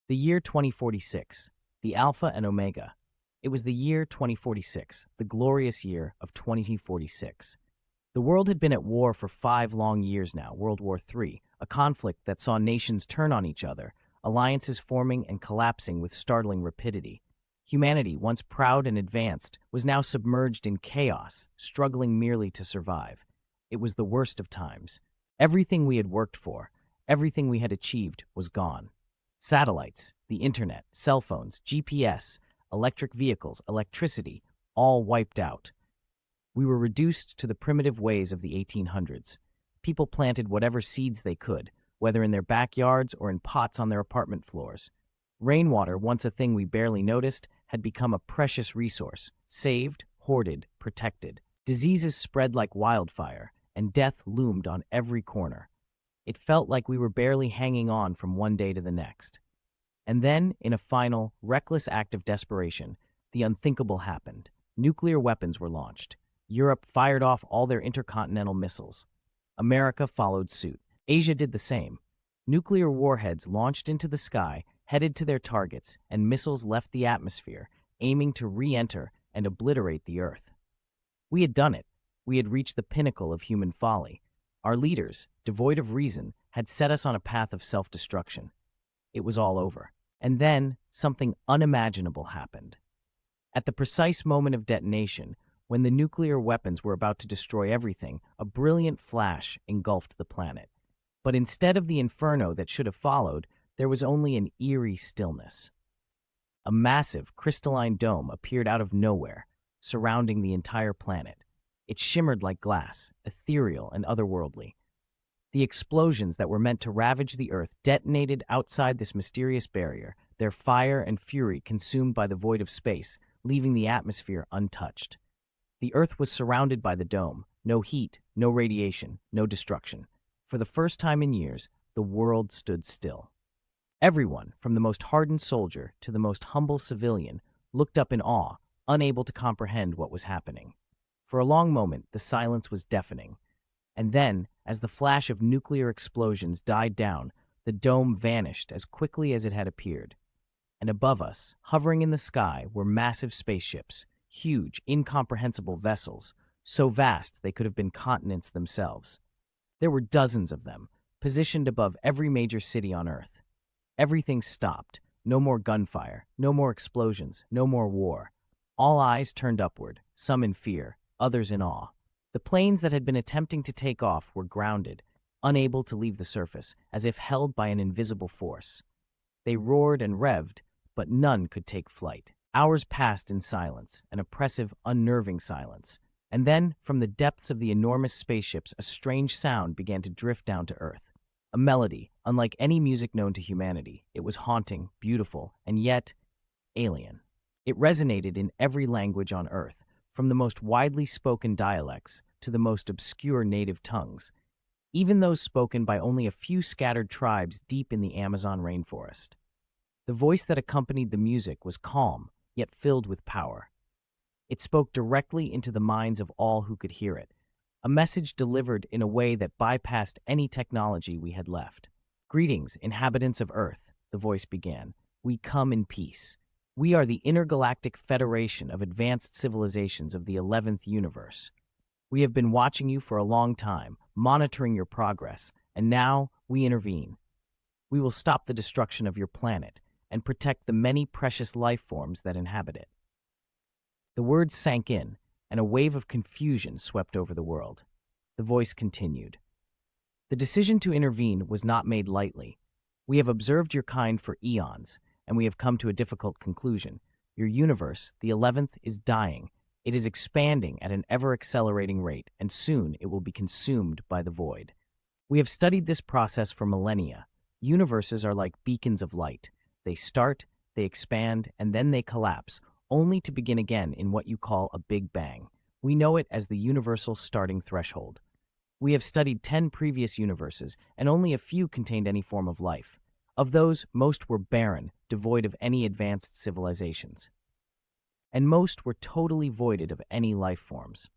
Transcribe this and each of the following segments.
The year 2046, the Alpha and Omega. It was the year 2046, the glorious year of 2046. The world had been at war for 5 long years now, World War III, a conflict that saw nations turn on each other, alliances forming and collapsing with startling rapidity. Humanity, once proud and advanced, was now submerged in chaos, struggling merely to survive. It was the worst of times. Everything we had worked for, everything we had achieved, was gone. Satellites, the internet, cell phones, GPS, electric vehicles, electricity, all wiped out. We were reduced to the primitive ways of the 1800s. People planted whatever seeds they could, whether in their backyards or in pots on their apartment floors. Rainwater, once a thing we barely noticed, had become a precious resource, saved, hoarded, protected. Diseases spread like wildfire, and death loomed on every corner. It felt like we were barely hanging on from one day to the next. And then, in a final, reckless act of desperation, the unthinkable happened. Nuclear weapons were launched. Europe fired off all their intercontinental missiles. America followed suit. Asia did the same. Nuclear warheads launched into the sky, headed to their targets, and missiles left the atmosphere, aiming to re-enter and obliterate the Earth. We had done it. We had reached the pinnacle of human folly. Our leaders, devoid of reason, had set us on a path of self-destruction. It was all over. And then, something unimaginable happened. At the precise moment of detonation, when the nuclear weapons were about to destroy everything, a brilliant flash engulfed the planet. But instead of the inferno that should have followed, there was only an eerie stillness. A massive, crystalline dome appeared out of nowhere, surrounding the entire planet. It shimmered like glass, ethereal and otherworldly. The explosions that were meant to ravage the Earth detonated outside this mysterious barrier, their fire and fury consumed by the void of space, leaving the atmosphere untouched. The Earth was surrounded by the dome. No heat, no radiation, no destruction. For the first time in years, the world stood still. Everyone, from the most hardened soldier to the most humble civilian, looked up in awe, unable to comprehend what was happening. For a long moment, the silence was deafening. And then, as the flash of nuclear explosions died down, the dome vanished as quickly as it had appeared. And above us, hovering in the sky, were massive spaceships, huge, incomprehensible vessels, so vast they could have been continents themselves. There were dozens of them, positioned above every major city on Earth. Everything stopped. No more gunfire, no more explosions, no more war. All eyes turned upward, some in fear, others in awe. The planes that had been attempting to take off were grounded, unable to leave the surface, as if held by an invisible force. They roared and revved, but none could take flight. Hours passed in silence, an oppressive, unnerving silence. And then, from the depths of the enormous spaceships, a strange sound began to drift down to Earth. A melody, unlike any music known to humanity. It was haunting, beautiful, and yet alien. It resonated in every language on Earth, from the most widely spoken dialects to the most obscure native tongues, even those spoken by only a few scattered tribes deep in the Amazon rainforest. The voice that accompanied the music was calm, yet filled with power. It spoke directly into the minds of all who could hear it, a message delivered in a way that bypassed any technology we had left. "Greetings, inhabitants of Earth," the voice began. "We come in peace. We are the Intergalactic Federation of Advanced Civilizations of the 11th Universe. We have been watching you for a long time, monitoring your progress, and now we intervene. We will stop the destruction of your planet and protect the many precious life forms that inhabit it." The words sank in, and a wave of confusion swept over the world. The voice continued. "The decision to intervene was not made lightly. We have observed your kind for eons, and we have come to a difficult conclusion. Your universe, the 11th, is dying. It is expanding at an ever-accelerating rate, and soon it will be consumed by the void. We have studied this process for millennia. Universes are like beacons of light. They start, they expand, and then they collapse, only to begin again in what you call a Big Bang. We know it as the universal starting threshold. We have studied 10 previous universes, and only a few contained any form of life. Of those, most were barren, devoid of any advanced civilizations. And most were totally voided of any life forms.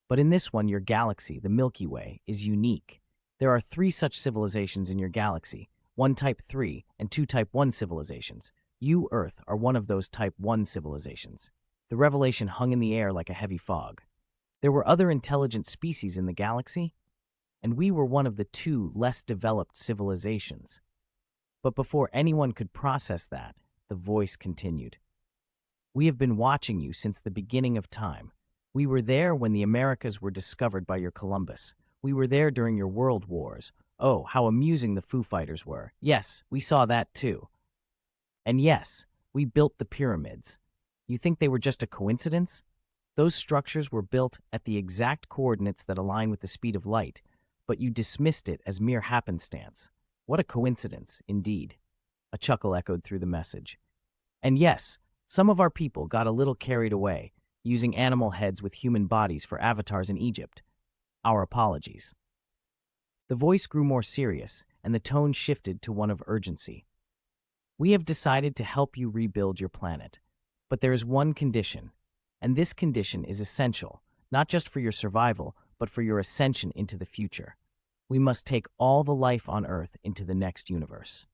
But in this one, your galaxy, the Milky Way, is unique. There are 3 such civilizations in your galaxy, one Type 3 and two Type 1 civilizations. You, Earth, are one of those Type 1 civilizations. The revelation hung in the air like a heavy fog. There were other intelligent species in the galaxy, and we were one of the two less developed civilizations. But before anyone could process that, the voice continued. We have been watching you since the beginning of time. We were there when the Americas were discovered by your Columbus. We were there during your world wars. Oh, how amusing the Foo Fighters were. Yes, we saw that too. And yes, we built the pyramids. You think they were just a coincidence? Those structures were built at the exact coordinates that align with the speed of light, but you dismissed it as mere happenstance. What a coincidence, indeed. A chuckle echoed through the message. And yes, some of our people got a little carried away, using animal heads with human bodies for avatars in Egypt. Our apologies. The voice grew more serious, and the tone shifted to one of urgency. We have decided to help you rebuild your planet, but there is one condition, and this condition is essential, not just for your survival, but for your ascension into the future. We must take all the life on Earth into the next universe.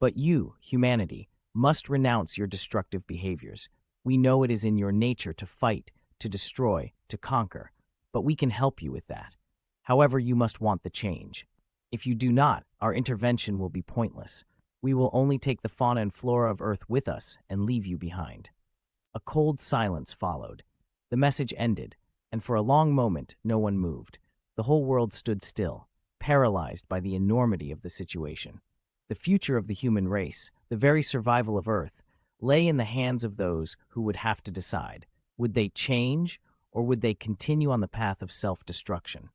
But you, humanity, must renounce your destructive behaviors. We know it is in your nature to fight, to destroy, to conquer, but we can help you with that. However, you must want the change. If you do not, our intervention will be pointless. We will only take the fauna and flora of Earth with us and leave you behind. A cold silence followed. The message ended, and for a long moment, no one moved. The whole world stood still, paralyzed by the enormity of the situation. The future of the human race, the very survival of Earth, lay in the hands of those who would have to decide. Would they change, or would they continue on the path of self-destruction?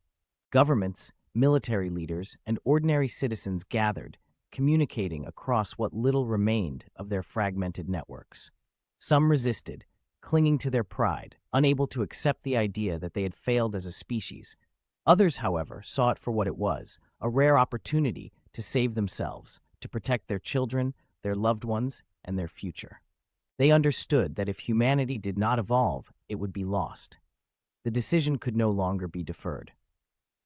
Governments, military leaders, and ordinary citizens gathered, communicating across what little remained of their fragmented networks. Some resisted, clinging to their pride, unable to accept the idea that they had failed as a species. Others, however, saw it for what it was, a rare opportunity to save themselves, to protect their children, their loved ones, and their future. They understood that if humanity did not evolve, it would be lost. The decision could no longer be deferred.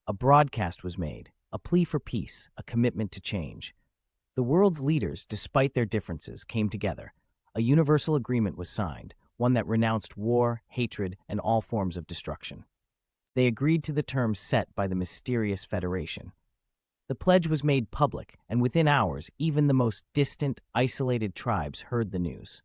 A broadcast was made, a plea for peace, a commitment to change. The world's leaders, despite their differences, came together. A universal agreement was signed, one that renounced war, hatred, and all forms of destruction. They agreed to the terms set by the mysterious Federation. The pledge was made public, and within hours, even the most distant, isolated tribes heard the news.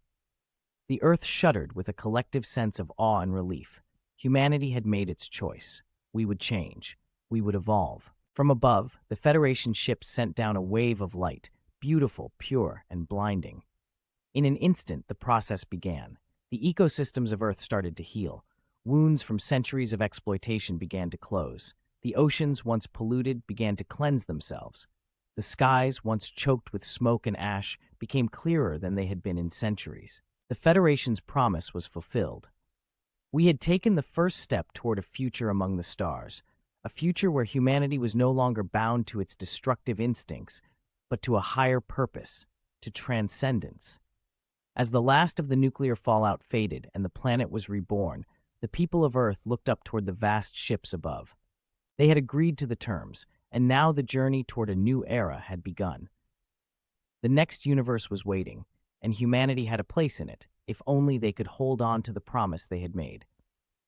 The Earth shuddered with a collective sense of awe and relief. Humanity had made its choice. We would change. We would evolve. From above, the Federation ships sent down a wave of light, beautiful, pure, and blinding. In an instant, the process began. The ecosystems of Earth started to heal. Wounds from centuries of exploitation began to close. The oceans, once polluted, began to cleanse themselves. The skies, once choked with smoke and ash, became clearer than they had been in centuries. The Federation's promise was fulfilled. We had taken the first step toward a future among the stars, a future where humanity was no longer bound to its destructive instincts, but to a higher purpose, to transcendence. As the last of the nuclear fallout faded and the planet was reborn, the people of Earth looked up toward the vast ships above. They had agreed to the terms, and now the journey toward a new era had begun. The next universe was waiting, and humanity had a place in it, if only they could hold on to the promise they had made.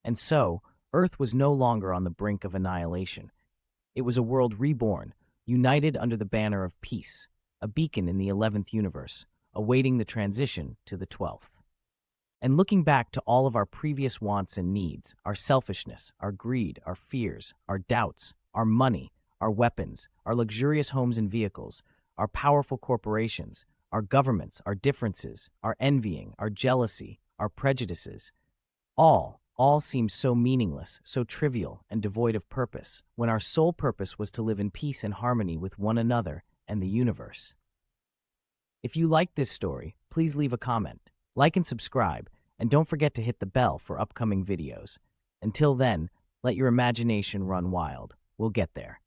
And so, Earth was no longer on the brink of annihilation. It was a world reborn, united under the banner of peace, a beacon in the 11th universe, awaiting the transition to the 12th. And looking back to all of our previous wants and needs, our selfishness, our greed, our fears, our doubts, our money, our weapons, our luxurious homes and vehicles, our powerful corporations, our governments, our differences, our envying, our jealousy, our prejudices, all seemed so meaningless, so trivial, and devoid of purpose, when our sole purpose was to live in peace and harmony with one another and the universe. If you liked this story, please leave a comment, like and subscribe, and don't forget to hit the bell for upcoming videos. Until then, let your imagination run wild. We'll get there.